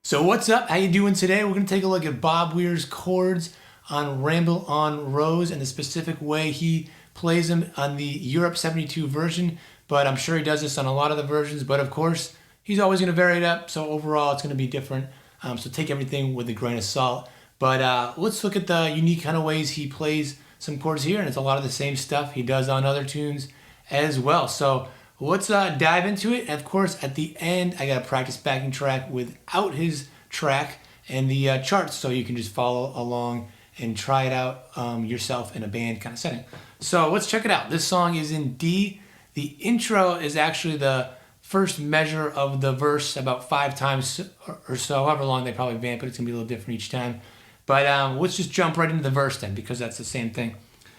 So what's up? How you doing today? We're going to take a look at Bob Weir's chords on Ramble On Rose and the specific way he plays them on the Europe 72 version, but I'm sure he does this on a lot of the versions, but of course, he's always going to vary it up, so overall it's going to be different. So take everything with a grain of salt. But let's look at the unique kind of ways he plays some chords here, and it's a lot of the same stuff he does on other tunes as well. So let's dive into it. And of course, at the end, I got a practice backing track without his track and the charts, so you can just follow along and try it out yourself in a band kind of setting. So let's check it out. This song is in D. The intro is actually the first measure of the verse about 5 times or so, however long they probably vamp it. It's going to be a little different each time. But let's just jump right into the verse then, because that's the same thing.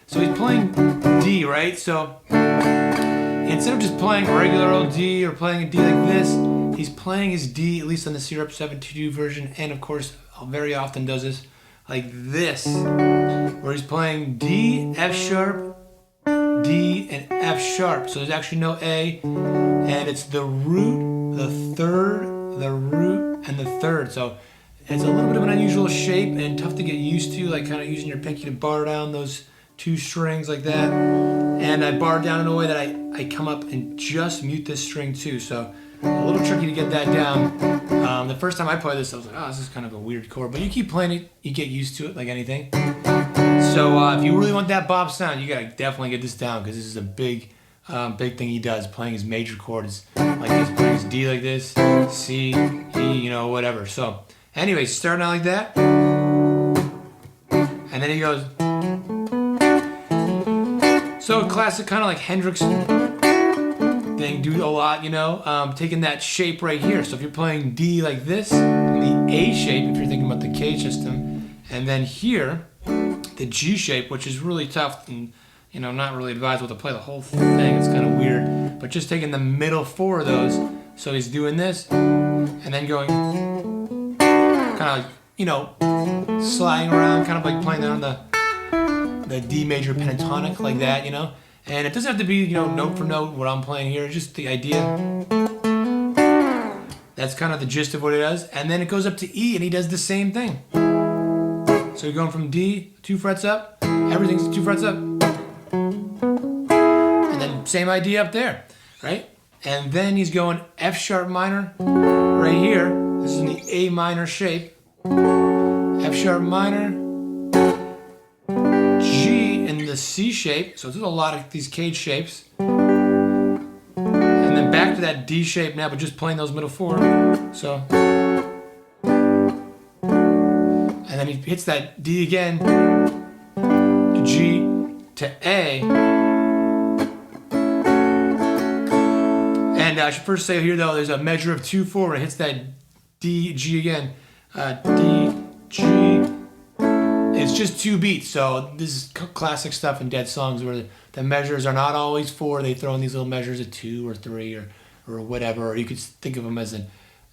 So he's playing D, right? So instead of just playing regular old D or playing a D like this, he's playing his D, at least on the Syrup 72 version, and of course, very often does this like this, where he's playing D, F sharp, D, and F sharp. So there's actually no A, and it's the root, the third, the root, and the third. So it's a little bit of an unusual shape and tough to get used to, like kind of using your pinky to bar down those 2 strings like that. And I bar down in a way that I come up and just mute this string too. So a little tricky to get that down. The first time I played this, I was like, oh, this is kind of a weird chord. But you keep playing it, you get used to it like anything. So if you really want that Bob sound, you gotta definitely get this down, because this is a big thing he does, playing his major chords like this, playing his D like this, C, E, you know, whatever. So anyway, starting out like that. And then he goes. So classic kind of like Hendrix thing, do a lot, you know, taking that shape right here. So if you're playing D like this, the A shape, if you're thinking about the K system, and then here, the G shape, which is really tough and, you know, not really advisable to play the whole thing. It's kind of weird, but just taking the middle 4 of those. So he's doing this, and then going kind of like, you know, sliding around, kind of like playing that on the D major pentatonic like that, you know. And it doesn't have to be, you know, note for note what I'm playing here. It's just the idea. That's kind of the gist of what it does. And then it goes up to E, and he does the same thing. So you're going from D, 2 frets up, everything's 2 frets up. And then same idea up there, right? And then he's going F sharp minor right here. This is in the A minor shape. F sharp minor, G in the C shape. So there's a lot of these cage shapes. And then back to that D shape now, but just playing those middle 4. So. And then he hits that D again, to G, to A. And I should first say here though, there's a measure of 2/4 when it hits that D, G again. D, G. It's just 2 beats, so this is classic stuff in Dead songs where the measures are not always 4. They throw in these little measures of 2 or 3 or whatever. Or you could think of them as an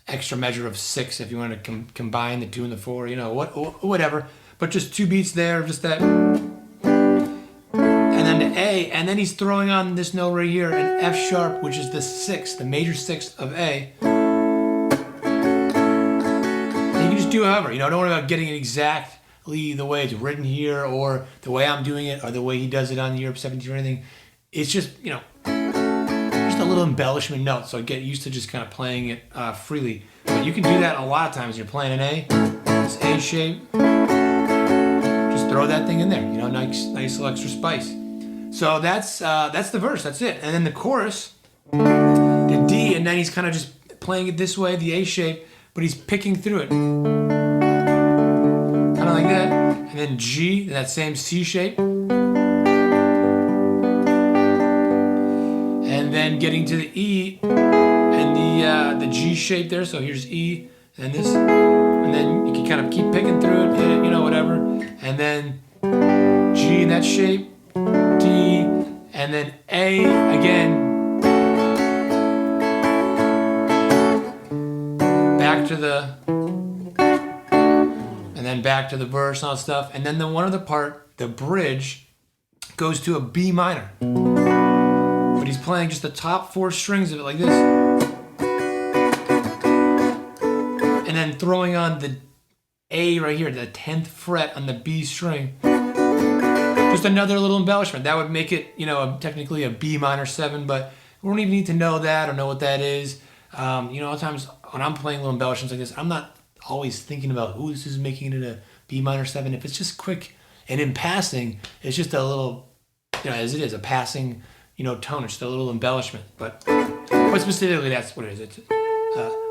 extra measure of 6 if you want to combine the 2 and the 4, you know, whatever. But just 2 beats there, just that. And then to A, and then he's throwing on this note right here, an F sharp, which is the 6th, the major 6th of A. And you can just do however, you know, don't worry about getting it exactly the way it's written here or the way I'm doing it or the way he does it on the Europe 72 or anything. It's just, you know, a little embellishment note, so get used to just kind of playing it freely. But you can do that a lot of times. You're playing an A, this A shape. Just throw that thing in there. You know, nice little extra spice. So that's the verse. That's it. And then the chorus, the D, and then he's kind of just playing it this way, the A shape, but he's picking through it, kind of like that. And then G, that same C shape. And then getting to the E and the G shape there. So here's E and this, and then you can kind of keep picking through it, hit it, you know, whatever. And then G in that shape, D, and then A again. Back to the, and then back to the verse and all that stuff. And then the one other part, the bridge, goes to a B minor. But he's playing just the top 4 strings of it like this. And then throwing on the A right here, the 10th fret on the B string. Just another little embellishment. That would make it, technically a B minor 7, but we don't even need to know that or know what that is. A lot of times when I'm playing little embellishments like this, I'm not always thinking about, ooh, this is making it a B minor 7. If it's just quick and in passing, it's just a little, as it is, a passing, tone. It's just a little embellishment. But specifically, that's what it is. It's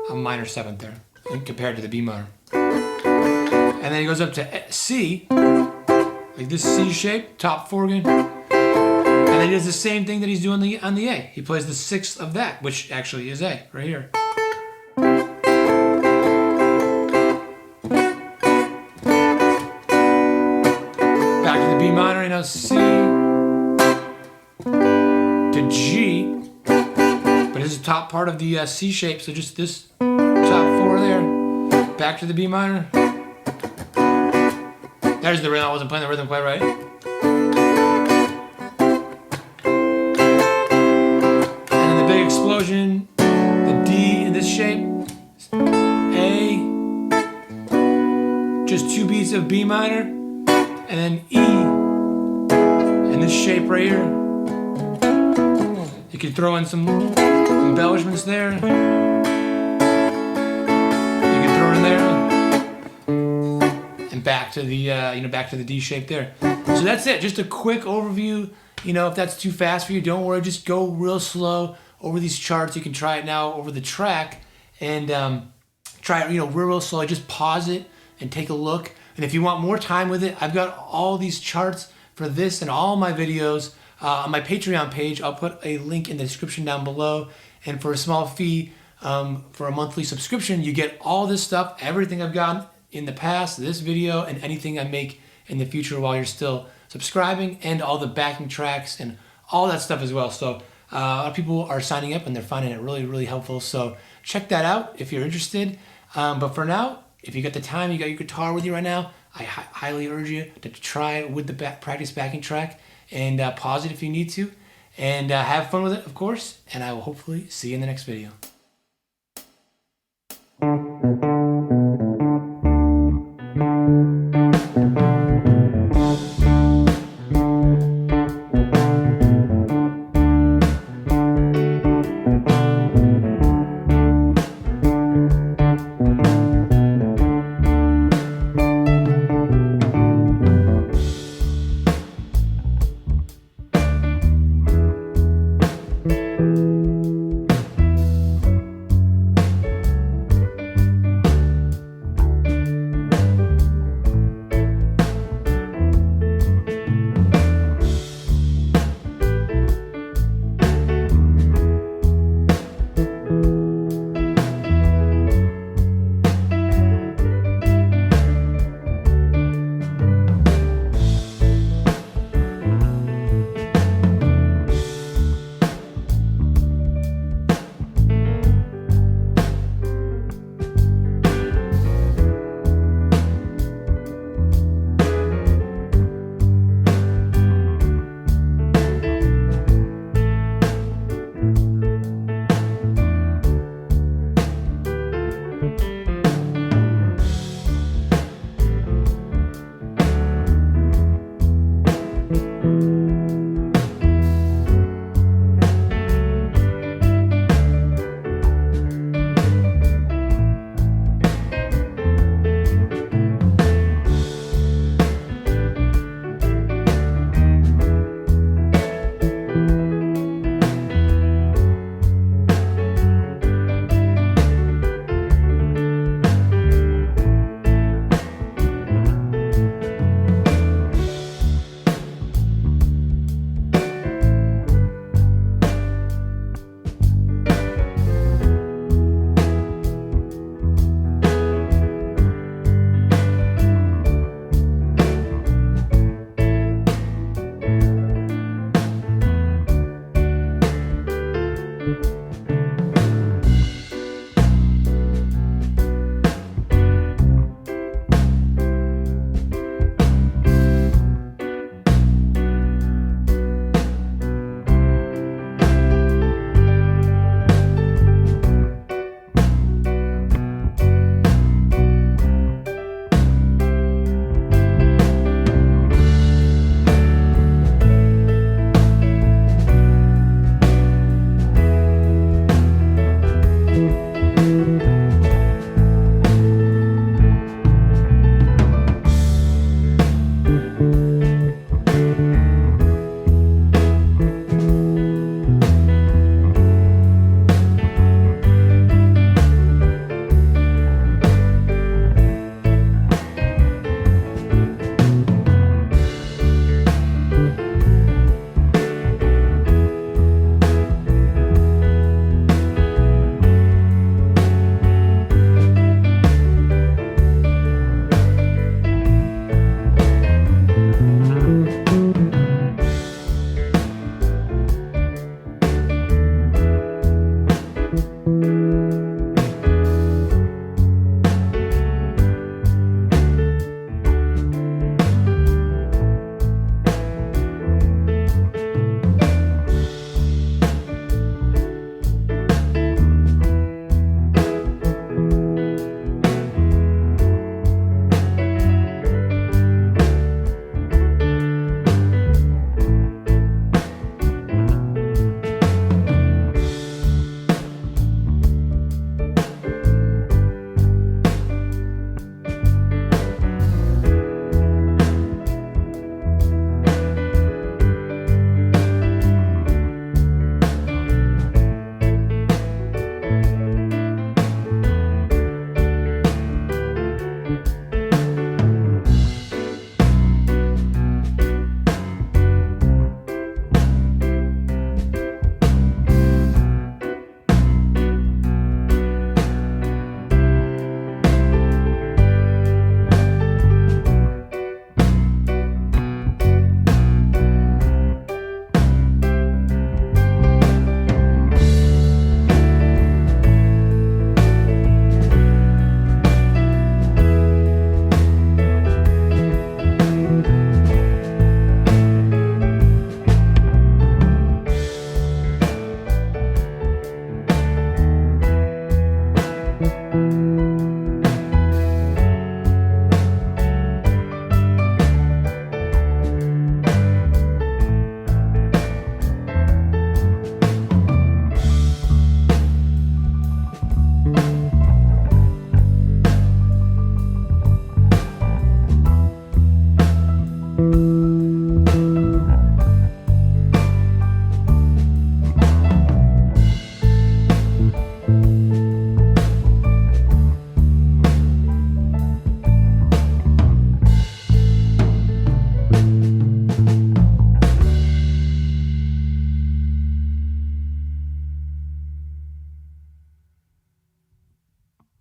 a minor 7th there compared to the B minor. And then he goes up to C, like this C shape, top 4 again. And then he does the same thing that he's doing on the A. He plays the 6th of that, which actually is A, right here. Back to the B minor, C to G. But this is the top part of the C shape, so just this top 4 there. Back to the B minor. There's the rhythm. I wasn't playing the rhythm quite right. And then the big explosion, the D in this shape, A, just 2 beats of B minor, and then E in this shape right here. You can throw in some embellishments there. You can throw in there. And back to the back to the D shape there. So that's it. Just a quick overview. If that's too fast for you, don't worry. Just go real slow over these charts. You can try it now over the track and try it real slow. Just pause it and take a look. And if you want more time with it, I've got all these charts for this and all my videos on my Patreon page. I'll put a link in the description down below. And for a small fee, for a monthly subscription, you get all this stuff, everything I've got in the past, this video, and anything I make in the future while you're still subscribing, and all the backing tracks and all that stuff as well. So a lot of people are signing up and they're finding it really, really helpful. So check that out if you're interested. But for now, if you got the time, you got your guitar with you right now, I highly urge you to try it with the practice backing track and pause it if you need to. And have fun with it, of course. And I will hopefully see you in the next video.